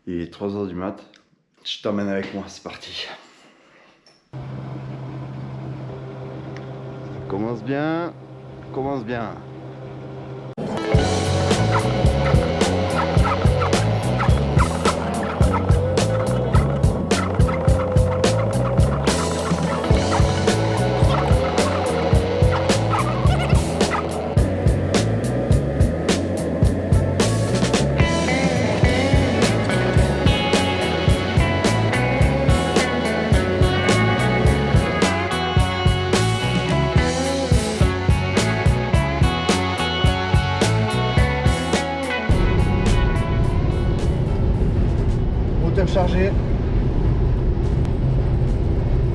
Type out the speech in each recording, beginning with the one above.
Il est 3h du mat. Je t'emmène avec moi, c'est parti. Ça commence bien, ça commence bien. Chargé.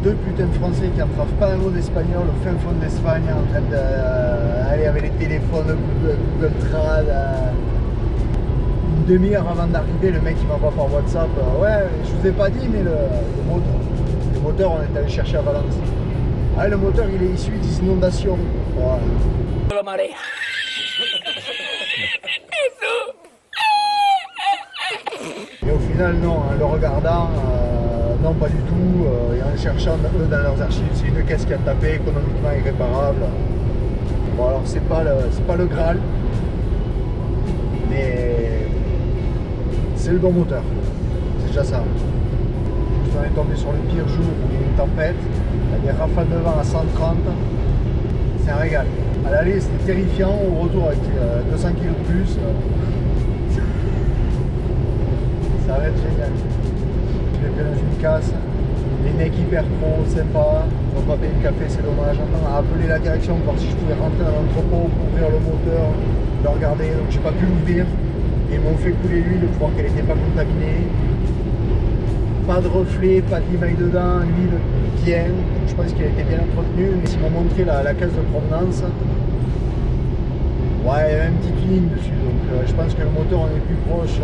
Deux putains de Français qui entravent pas un mot d'espagnol au fin fond d'Espagne en train d'aller avec les téléphones Google Trad. Une demi-heure avant d'arriver, le mec il m'envoie par WhatsApp ouais, je vous ai pas dit, mais le moteur on est allé chercher à Valence. Ah, le moteur il est issu des inondations. Voilà. Et au final, non, en le regardant, non, pas du tout. Et en cherchant eux dans leurs archives, c'est une caisse qui a tapé, économiquement irréparable. Bon, alors c'est pas le Graal, mais c'est le bon moteur. C'est déjà ça. Je suis tombé sur le pire jour où il y a une tempête, il y a des rafales de vent à 130. C'est un régal. À l'aller, c'était terrifiant. Au retour, avec 200 kg de plus. Ça va être génial. Je l'ai fait dans une casse, les mecs hyper pro, sympas, ils n'ont pas payé le café, c'est dommage. On a appelé la direction pour voir si je pouvais rentrer dans l'entrepôt pour ouvrir le moteur, le regarder, donc j'ai pas pu l'ouvrir. Ils m'ont fait couler l'huile pour voir qu'elle n'était pas contaminée. Pas de reflet, pas d'email dedans, l'huile bien, je pense qu'elle était bien entretenue, mais ils m'ont montré la caisse de provenance. Ouais, il y avait une petite ligne dessus, donc je pense que le moteur on est plus proche.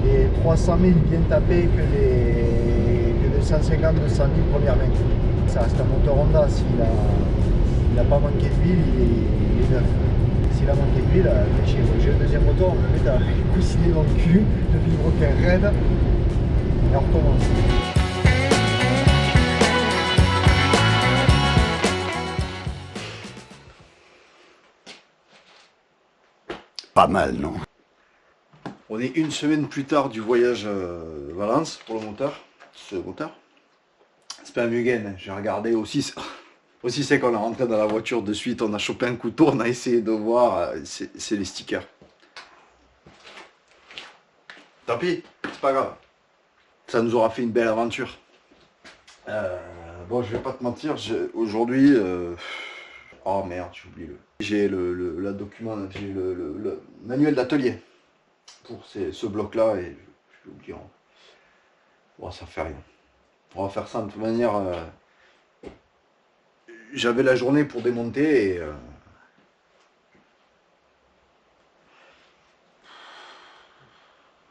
Les 300 000 bien tapés que les 150 200 000 premières mains. Ça reste un moteur Honda, s'il n'a pas manqué d'huile, il est neuf. S'il a manqué d'huile, fait chier. J'ai le deuxième moteur, on me met à coussiner dans le cul, de vibroquin raide, et on recommence. Pas mal, non? On est une semaine plus tard du voyage Valence pour le moteur. Ce moteur. C'est pas un Mugen, j'ai regardé aussi. Aussi, c'est qu'on est rentré dans la voiture de suite, on a chopé un couteau, on a essayé de voir. C'est les stickers. Tant pis, c'est pas grave. Ça nous aura fait une belle aventure. Bon, je vais pas te mentir, aujourd'hui. Oh merde, j'ai oublié le. J'ai le document, j'ai le manuel d'atelier pour ce bloc-là et je vais oublier. Bon, ça fait rien. On va faire ça de toute manière. J'avais la journée pour démonter et.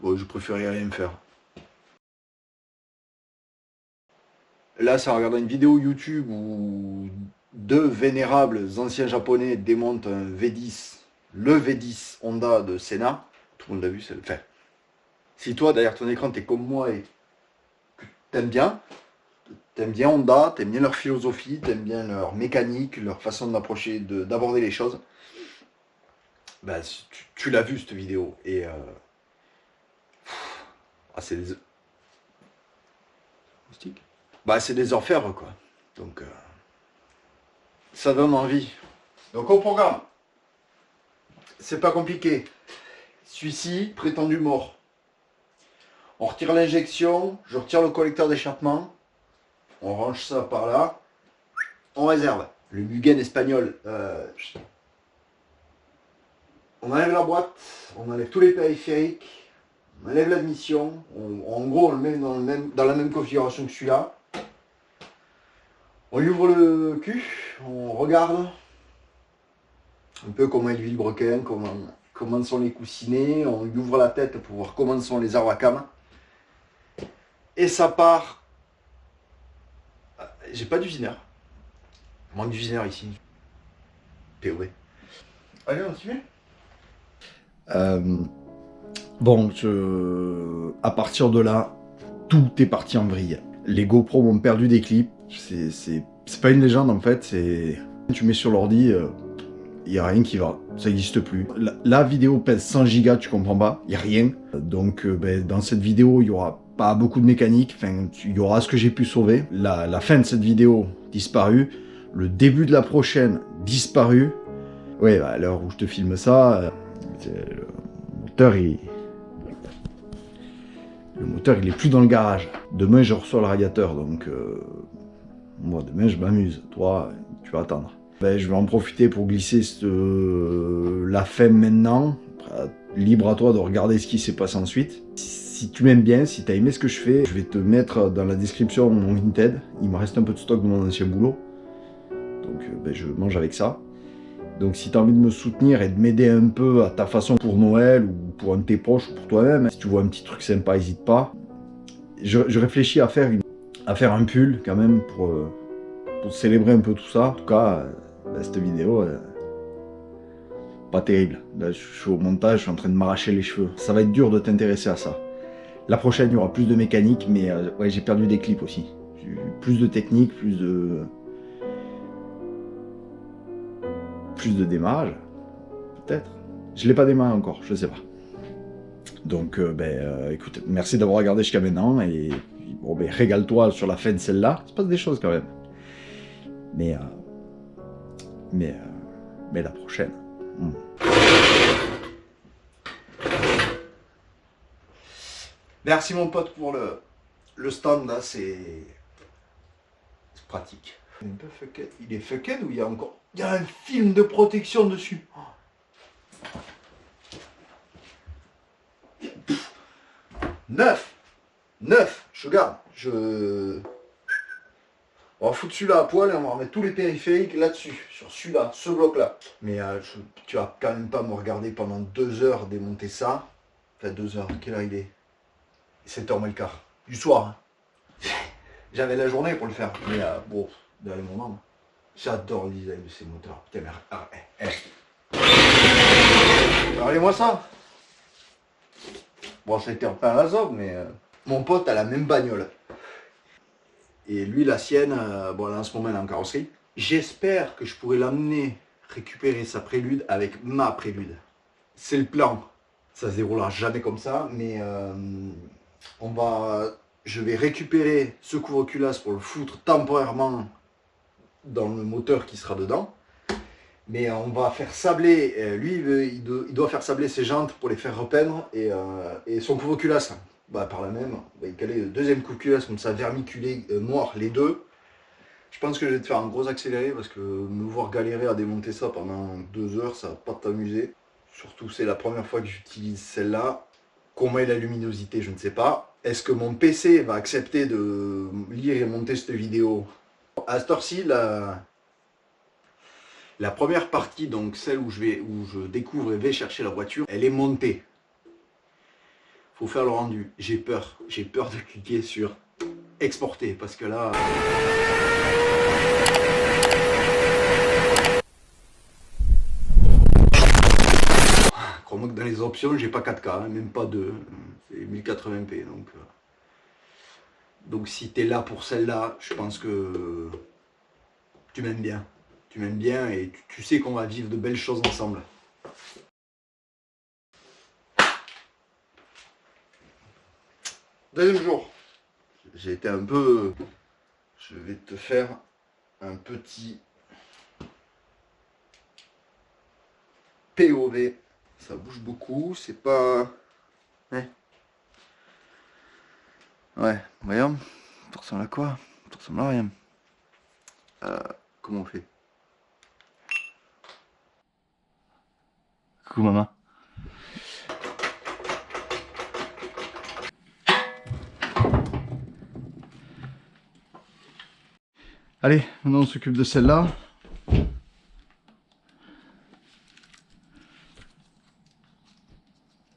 Bon, je préférais rien faire. Là, c'est en regardant une vidéo YouTube où deux vénérables anciens japonais démontent un V10, le V10 Honda de Senna. Tout le monde l'a vu, c'est le fait. Si toi, derrière ton écran, t'es comme moi et que t'aimes bien Honda, t'aimes bien leur philosophie, t'aimes bien leur mécanique, leur façon d'approcher, d'aborder les choses, bah, tu l'as vu cette vidéo. Et c'est des. Bah, c'est des orfèvres, quoi. Donc, ça donne envie. Donc, au programme, c'est pas compliqué. Celui-ci, prétendu mort. On retire l'injection, je retire le collecteur d'échappement, on range ça par là, on réserve. Le Mugen espagnol, on enlève la boîte, on enlève tous les périphériques, on enlève l'admission, en gros on le met dans la même configuration que celui-là. On lui ouvre le cul, on regarde un peu comment est le vilebrequin, comment sont les coussinets, on lui ouvre la tête pour voir comment sont les arbres à cames. Et ça part. J'ai pas d'usineur. Manque d'usineur ici. POV. Allez, on s'y met. Bon, à partir de là, tout est parti en vrille. Les GoPro m'ont perdu des clips. C'est pas une légende en fait, c'est... Tu mets sur l'ordi, il n'y a rien qui va, ça n'existe plus. La vidéo pèse 100 Go, tu comprends pas, il n'y a rien. Donc ben, dans cette vidéo, il n'y aura pas beaucoup de mécanique, enfin, il y aura ce que j'ai pu sauver. La fin de cette vidéo, disparue. Le début de la prochaine, disparu. Ouais, bah, à l'heure où je te filme ça, le moteur, il est plus dans le garage. Demain, je reçois le radiateur, donc moi, demain, je m'amuse. Toi, tu vas attendre. Ben, je vais en profiter pour glisser la fin maintenant. Libre à toi de regarder ce qui s'est passé ensuite. Si tu m'aimes bien, si tu as aimé ce que je fais, je vais te mettre dans la description mon Vinted. Il me reste un peu de stock de mon ancien boulot. Donc ben, je mange avec ça. Donc si tu as envie de me soutenir et de m'aider un peu à ta façon pour Noël ou pour un de tes proches ou pour toi-même, si tu vois un petit truc sympa, n'hésite pas. Je réfléchis à faire un pull quand même pour célébrer un peu tout ça. En tout cas, cette vidéo, pas terrible. Là, je suis au montage, je suis en train de m'arracher les cheveux. Ça va être dur de t'intéresser à ça. La prochaine, il y aura plus de mécanique, mais ouais, j'ai perdu des clips aussi. Plus de technique, plus de démarrage, peut-être. Je l'ai pas démarré encore, je sais pas. Donc, écoute, merci d'avoir regardé jusqu'à maintenant, et bon, ben, régale-toi sur la fin de celle-là. Il se passe des choses quand même. Mais la prochaine. Merci mon pote pour le stand là, c'est pratique. Il est fucked ou il y a encore... Il y a un film de protection dessus. Neuf, je garde. On va foutre celui-là à poil et on va remettre tous les périphériques là-dessus, sur celui-là, ce bloc-là. Mais tu vas quand même pas me regarder pendant 2 heures démonter ça. Enfin 2 heures, quelle heure il est? 7h moins le quart. Du soir. Hein. J'avais la journée pour le faire. Mais bon, derrière mon membre. J'adore le design de ces moteurs. Putain, mais regardez-moi ça. Bon, ça a été en plein Azov, mais mon pote a la même bagnole. Et lui, la sienne, bon, là, en ce moment, elle est en carrosserie. J'espère que je pourrai l'amener récupérer sa prélude avec ma prélude. C'est le plan. Ça se déroulera jamais comme ça, mais je vais récupérer ce couvre-culasse pour le foutre temporairement dans le moteur qui sera dedans. Mais on va faire sabler, lui il doit faire sabler ses jantes pour les faire repeindre, et son couvre-culasse, bah, par là même, on va y caler le deuxième couvre-culasse comme ça, vermiculé, noir, les deux. Je pense que je vais te faire un gros accéléré parce que me voir galérer à démonter ça pendant 2 heures, ça va pas t'amuser. Surtout c'est la première fois que j'utilise celle-là. Comment est la luminosité, je ne sais pas. Est-ce que mon PC va accepter de lire et monter cette vidéo? À cette heure-ci, la première partie, donc celle où je découvre et vais chercher la voiture, elle est montée. Faut faire le rendu. J'ai peur de cliquer sur exporter parce que là... Crois-moi que dans les options, j'ai pas 4K, hein, même pas 2, c'est 1080p. Donc si tu es là pour celle-là, je pense que tu m'aimes bien. Tu m'aimes bien et tu sais qu'on va vivre de belles choses ensemble. Deuxième jour. J'ai été un peu... Je vais te faire un petit POV. Ça bouge beaucoup, c'est pas... Ouais, voyons. Ça ressemble à quoi? Ça ressemble à rien. Comment on fait? Coucou maman. Allez, maintenant on s'occupe de celle-là.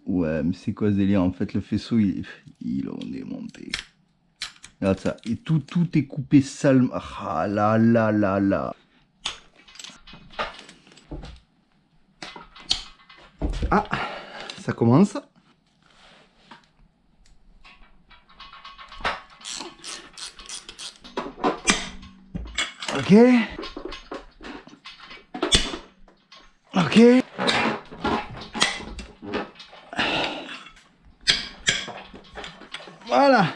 Ouais, mais c'est quoi ce délire? En fait, le faisceau, ils l'ont démonté. Regarde ça. Et tout est coupé salement. Ah là là là là. Ah, ça commence. Ok. Ok. Voilà.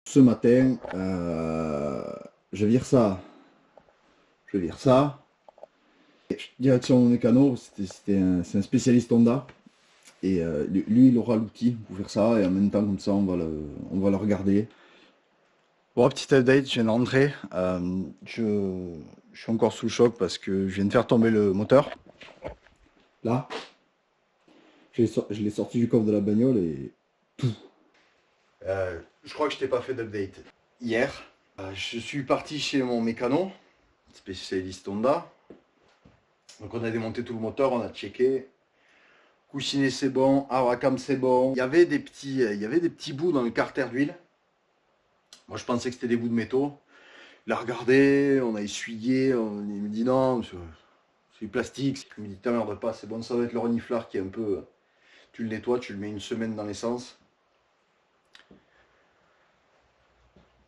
Ce matin, je vire ça. Je vire ça. Direction Mécano, c'est un spécialiste Honda. Et lui, il aura l'outil pour faire ça. Et en même temps, comme ça, on va le regarder. Bon, petite update, je viens de rentrer. Je suis encore sous le choc parce que je viens de faire tomber le moteur. Là, je l'ai sorti du coffre de la bagnole et tout. Je crois que je t'ai pas fait d'update. Hier, je suis parti chez mon mécano, spécialiste Honda. Donc on a démonté tout le moteur, on a checké. Coussinet c'est bon, Aracam c'est bon. Il y avait des petits bouts dans le carter d'huile. Moi je pensais que c'était des bouts de métaux. Il a regardé, on a essuyé, il me dit non, c'est du plastique. Il me dit t'emmerde pas, c'est bon, ça va être le reniflard qui est un peu... Tu le nettoies, tu le mets une semaine dans l'essence.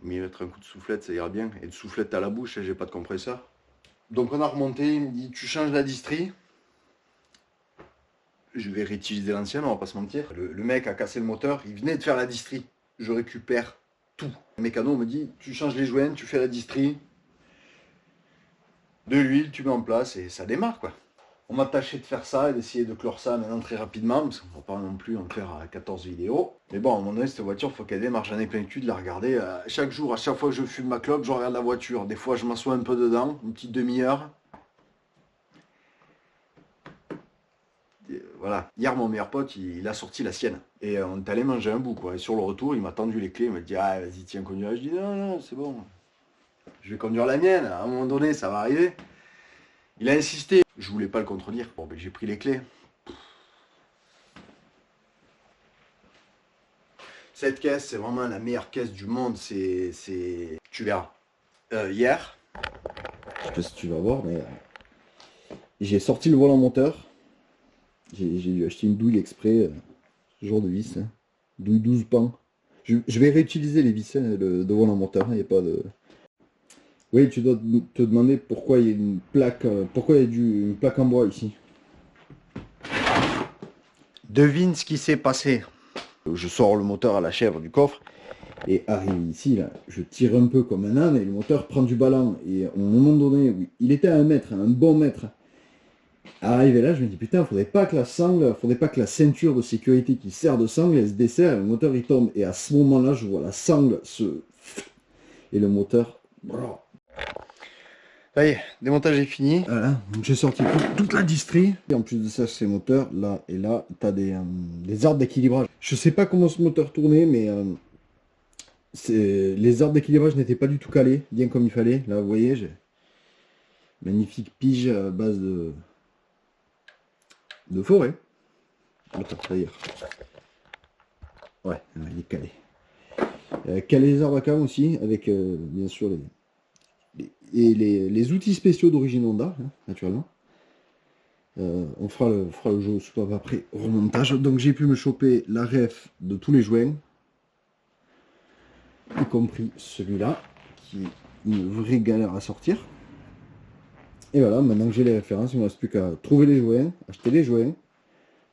Mais mettre un coup de soufflette, ça ira bien. Et de soufflette à la bouche, j'ai pas de compresseur. Donc on a remonté, il me dit tu changes la distrie. Je vais réutiliser l'ancienne, on va pas se mentir. Le mec a cassé le moteur, il venait de faire la distrie. Je récupère tout. Le mécano me dit tu changes les joints, tu fais la distrie. De l'huile, tu mets en place et ça démarre quoi. On m'a tâché de faire ça et d'essayer de clore ça maintenant très rapidement, parce qu'on va pas non plus en faire à 14 vidéos. Mais bon, à un moment donné, cette voiture, il faut qu'elle démarre. J'en ai plein le cul de la regarder. Chaque jour, à chaque fois que je fume ma clope, je regarde la voiture. Des fois, je m'assois un peu dedans, une petite demi-heure. Voilà. Hier, mon meilleur pote, il a sorti la sienne. Et on est allé manger un bout, quoi. Et sur le retour, il m'a tendu les clés. Il m'a dit, ah, vas-y, tiens, conduis. Je dis, non, non, c'est bon. Je vais conduire la mienne. À un moment donné, ça va arriver. Il a insisté. Je voulais pas le contredire. Bon, ben, j'ai pris les clés. Cette caisse, c'est vraiment la meilleure caisse du monde. Tu verras. Hier, je sais pas si tu vas voir, mais j'ai sorti le volant moteur. J'ai dû acheter une douille exprès, ce genre de vis. Hein. Douille 12 pans. Je vais réutiliser les vis de volant moteur. Il n'y a pas de... Oui, tu dois te demander pourquoi il y a une plaque, pourquoi il y a une plaque en bois ici. Devine ce qui s'est passé. Je sors le moteur à la chèvre du coffre et arrive ici, là, je tire un peu comme un âne et le moteur prend du ballon. Et à un moment donné, oui, il était à 1 mètre, un bon mètre. Arrivé là, je me dis putain, faudrait pas que la ceinture de sécurité qui sert de sangle, elle se desserre et le moteur il tombe. Et à ce moment-là, je vois la sangle se... Et le moteur... Ça y est, démontage est fini. Voilà, donc j'ai sorti toute la distrie. Et en plus de ça, ces moteurs, là et là, tu as des arbres d'équilibrage. Je sais pas comment ce moteur tournait, mais les arbres d'équilibrage n'étaient pas du tout calés, bien comme il fallait. Là, vous voyez, j'ai magnifique pige à base de forêt. Attends, ça y est. Ouais, il est calé. Calé les arbres à cam aussi, avec bien sûr les outils spéciaux d'origine Honda, hein, naturellement. On fera le jeu soit après remontage. Donc j'ai pu me choper la ref de tous les joints, y compris celui-là, qui est une vraie galère à sortir. Et voilà, maintenant que j'ai les références, il ne me reste plus qu'à trouver les joints, acheter les joints,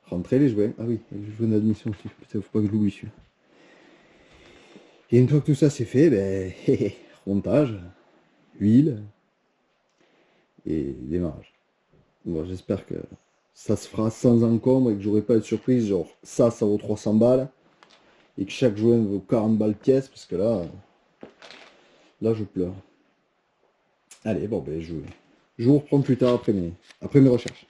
rentrer les joints. Ah oui, les joints d'admission aussi, putain, faut pas que je l'oublie celui-là. Et une fois que tout ça c'est fait, ben, remontage, huile et démarrage. Bon, j'espère que ça se fera sans encombre et que j'aurai pas de surprise, genre ça vaut 300 balles et que chaque joint vaut 40 balles pièce, parce que là je pleure. Allez, bon ben je vous reprends plus tard après mes recherches.